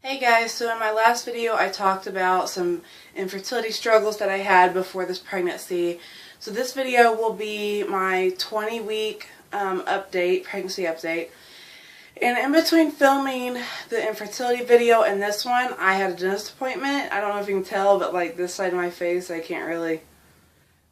Hey guys, so in my last video I talked about some infertility struggles that I had before this pregnancy. So this video will be my 20-week pregnancy update. And in between filming the infertility video and this one, I had a dentist appointment. I don't know if you can tell, but like this side of my face, I can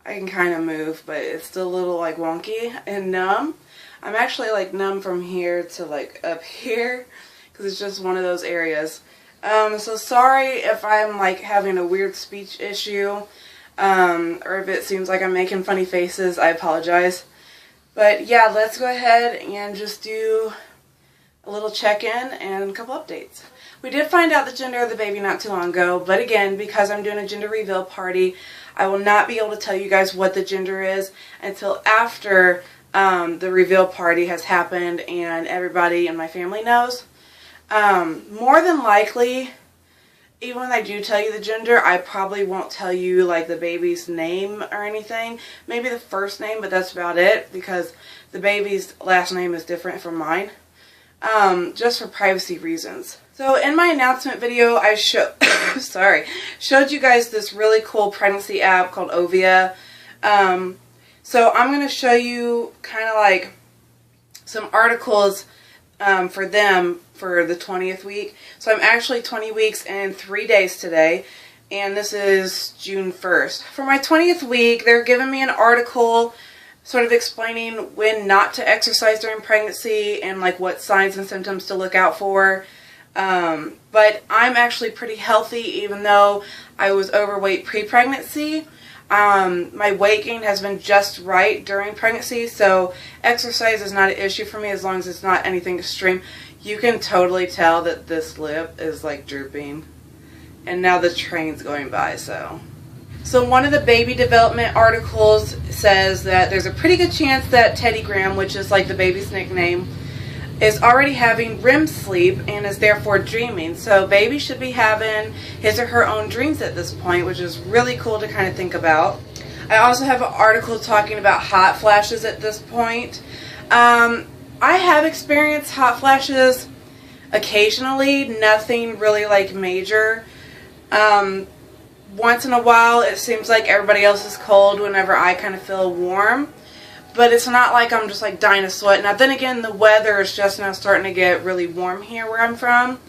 kind of move, but it's still a little like wonky and numb. I'm actually like numb from here to like up here, because it's just one of those areas. So sorry if I'm like having a weird speech issue, or if it seems like I'm making funny faces, I apologize. But yeah, let's go ahead and just do a little check-in and a couple updates. We did find out the gender of the baby not too long ago, but again, because I'm doing a gender reveal party, I will not be able to tell you guys what the gender is until after the reveal party has happened and everybody in my family knows. More than likely, even when I do tell you the gender, I probably won't tell you like the baby's name or anything. Maybe the first name, but that's about it, because the baby's last name is different from mine. Just for privacy reasons. So in my announcement video, I showed you guys this really cool pregnancy app called Ovia. So I'm going to show you kind of like some articles for them for the 20th week. So I'm actually 20 weeks and 3 days today, and this is June 1st. For my 20th week, they're giving me an article sort of explaining when not to exercise during pregnancy and like what signs and symptoms to look out for. But I'm actually pretty healthy, even though I was overweight pre-pregnancy. My weight gain has been just right during pregnancy, so exercise is not an issue for me as long as it's not anything extreme. You can totally tell that this lip is like drooping, and now the train's going by. So one of the baby development articles says that there's a pretty good chance that Teddy Graham, which is like the baby's nickname, is already having REM sleep and is therefore dreaming. So baby should be having his or her own dreams at this point, which is really cool to kind of think about. I also have an article talking about hot flashes at this point. I have experienced hot flashes occasionally, nothing really like major. Once in a while it seems like everybody else is cold whenever I kind of feel warm. But it's not like I'm just like dying of sweat. Now then again, the weather is just now starting to get really warm here where I'm from.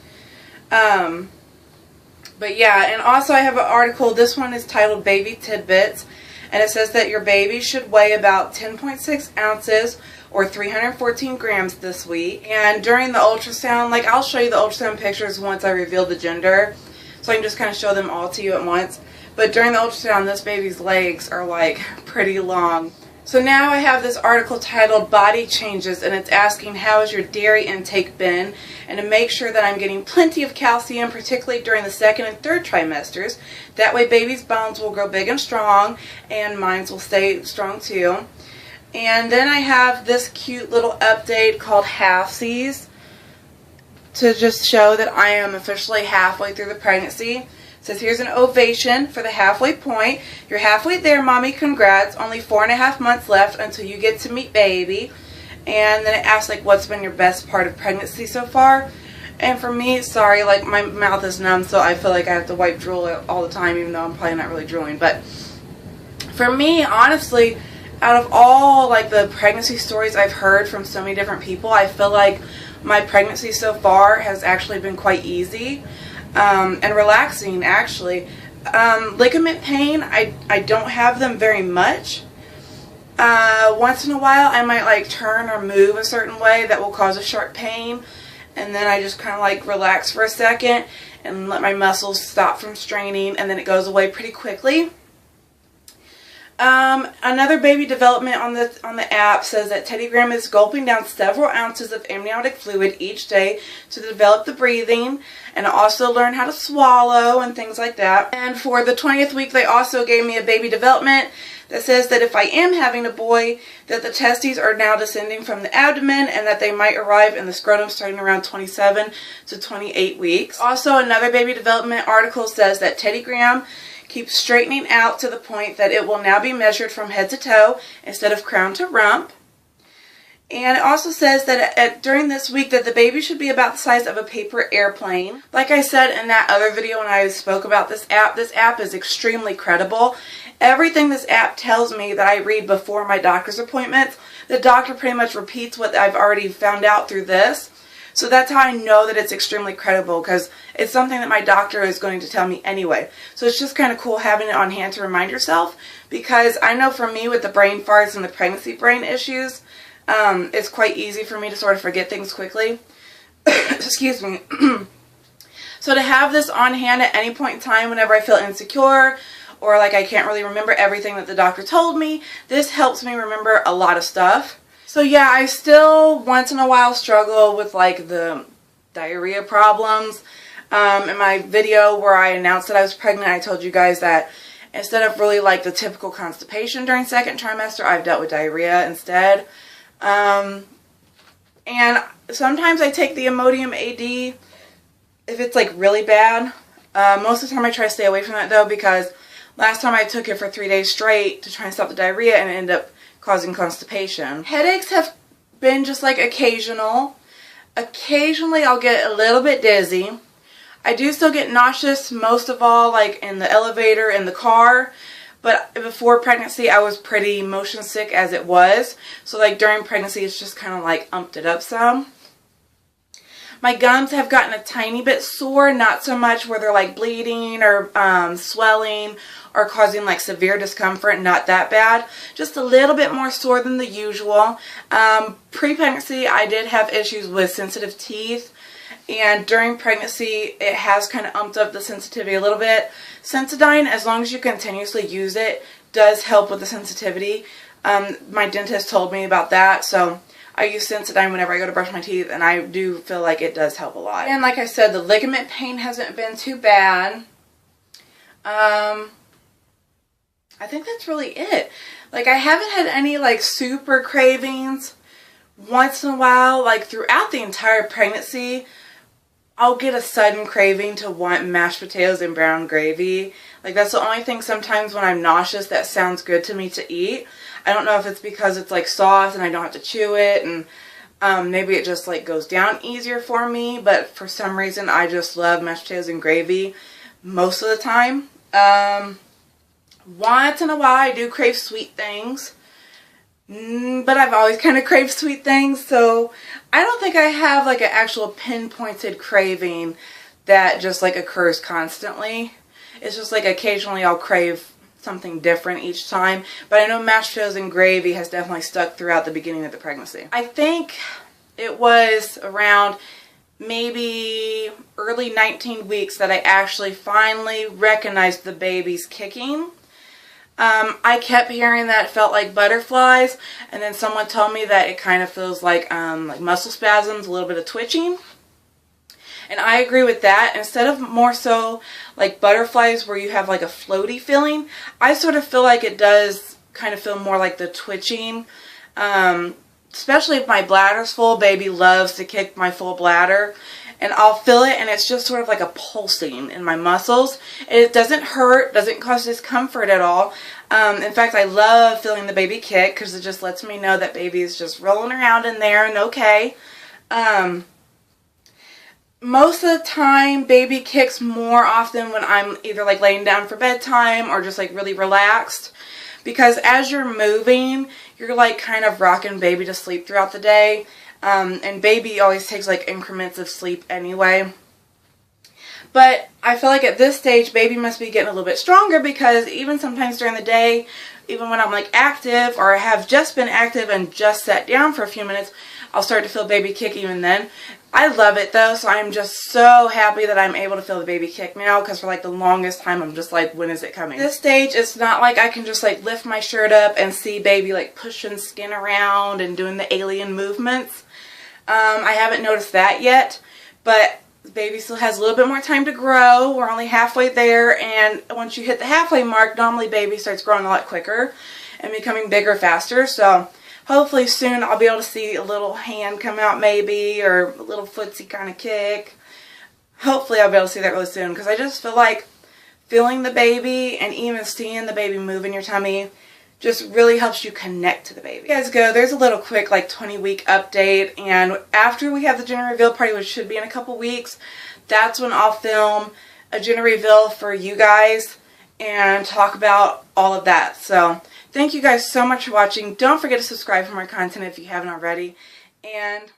But yeah, and also I have an article, this one is titled Baby Tidbits, and it says that your baby should weigh about 10.6 ounces or 314 grams this week. And during the ultrasound, like I'll show you the ultrasound pictures once I reveal the gender, so I can just kind of show them all to you at once. But during the ultrasound, this baby's legs are like pretty long. So now I have this article titled Body Changes, and it's asking how has your dairy intake been, and to make sure that I'm getting plenty of calcium, particularly during the second and third trimesters. That way baby's bones will grow big and strong, and mine will stay strong too. And then I have this cute little update called Halfsies to just show that I am officially halfway through the pregnancy. It says here's an ovation for the halfway point. You're halfway there, mommy, congrats. Only 4.5 months left until you get to meet baby. And then it asks like what's been your best part of pregnancy so far. And for me, sorry, like my mouth is numb, so I feel like I have to wipe drool all the time, even though I'm probably not really drooling. But for me, honestly, out of all like the pregnancy stories I've heard from so many different people, I feel like my pregnancy so far has actually been quite easy. And relaxing, actually. Ligament pain, I don't have them very much. Once in a while I might like turn or move a certain way that will cause a sharp pain, and then I just kind of like relax for a second and let my muscles stop from straining, and then it goes away pretty quickly. Another baby development on the app says that Teddy Graham is gulping down several ounces of amniotic fluid each day to develop the breathing and also learn how to swallow and things like that. And for the 20th week, they also gave me a baby development that says that if I am having a boy, that the testes are now descending from the abdomen and that they might arrive in the scrotum starting around 27 to 28 weeks. Also, another baby development article says that Teddy Graham keeps straightening out to the point that it will now be measured from head to toe instead of crown to rump. And it also says that during this week that the baby should be about the size of a paper airplane. Like I said in that other video when I spoke about this app is extremely credible. Everything this app tells me that I read before my doctor's appointments, the doctor pretty much repeats what I've already found out through this. So that's how I know that it's extremely credible, because it's something that my doctor is going to tell me anyway. So it's just kind of cool having it on hand to remind yourself, because I know for me with the brain farts and the pregnancy brain issues, it's quite easy for me to sort of forget things quickly. Excuse me. So to have this on hand at any point in time whenever I feel insecure or like I can't really remember everything that the doctor told me, this helps me remember a lot of stuff. So yeah, I still once in a while struggle with like the diarrhea problems. In my video where I announced that I was pregnant, I told you guys that instead of really like the typical constipation during second trimester, I've dealt with diarrhea instead. And sometimes I take the Imodium AD if it's like really bad. Most of the time I try to stay away from that though, because last time I took it for 3 days straight to try and stop the diarrhea and it ended up causing constipation. Headaches have been just like occasional. Occasionally I'll get a little bit dizzy. I do still get nauseous, most of all like in the elevator, in the car. But before pregnancy I was pretty motion sick as it was. So like during pregnancy it's just kind of like umped it up some. My gums have gotten a tiny bit sore, not so much where they're like bleeding or swelling or causing like severe discomfort, not that bad. Just a little bit more sore than the usual. Pre-pregnancy I did have issues with sensitive teeth, and during pregnancy it has kind of umped up the sensitivity a little bit. Sensodyne, as long as you continuously use it, does help with the sensitivity. My dentist told me about that, so I use Sensodyne whenever I go to brush my teeth, and I do feel like it does help a lot. And like I said, the ligament pain hasn't been too bad. I think that's really it. Like, I haven't had any like super cravings. Once in a while, like throughout the entire pregnancy, I'll get a sudden craving to want mashed potatoes and brown gravy. Like, that's the only thing sometimes when I'm nauseous that sounds good to me to eat. I don't know if it's because it's like soft and I don't have to chew it, and maybe it just like goes down easier for me, but for some reason I just love mashed potatoes and gravy most of the time. Once in a while I do crave sweet things, but I've always kind of craved sweet things, so I don't think I have like an actual pinpointed craving that just like occurs constantly. It's just like occasionally I'll crave something different each time, but I know mashed potatoes and gravy has definitely stuck throughout the beginning of the pregnancy. I think it was around maybe early 19 weeks that I actually finally recognized the baby's kicking. I kept hearing that it felt like butterflies, and then someone told me that it kind of feels like muscle spasms, a little bit of twitching. And I agree with that. Instead of more so like butterflies where you have like a floaty feeling, I sort of feel like it does kind of feel more like the twitching. Especially if my bladder's full, baby loves to kick my full bladder. And I'll feel it, and it's just sort of like a pulsing in my muscles. And it doesn't hurt, doesn't cause discomfort at all. In fact, I love feeling the baby kick because it just lets me know that baby is just rolling around in there and okay. Most of the time, baby kicks more often when I'm either like laying down for bedtime or just like really relaxed. Because as you're moving, you're like kind of rocking baby to sleep throughout the day. And baby always takes like increments of sleep anyway. But I feel like at this stage, baby must be getting a little bit stronger, because even sometimes during the day, even when I'm like active or I have just been active and just sat down for a few minutes, I'll start to feel baby kick even then. I love it though, so I'm just so happy that I'm able to feel the baby kick now, because for like the longest time I'm just like, when is it coming? This stage, it's not like I can just like lift my shirt up and see baby like pushing skin around and doing the alien movements. I haven't noticed that yet, but baby still has a little bit more time to grow. We're only halfway there, and once you hit the halfway mark, normally baby starts growing a lot quicker and becoming bigger faster. So hopefully soon I'll be able to see a little hand come out maybe, or a little footsie kind of kick. Hopefully I'll be able to see that really soon, because I just feel like feeling the baby and even seeing the baby move in your tummy just really helps you connect to the baby. You guys go, there's a little quick like 20-week update, and after we have the gender reveal party, which should be in a couple weeks, that's when I'll film a gender reveal for you guys and talk about all of that. So thank you guys so much for watching. Don't forget to subscribe for more content if you haven't already, and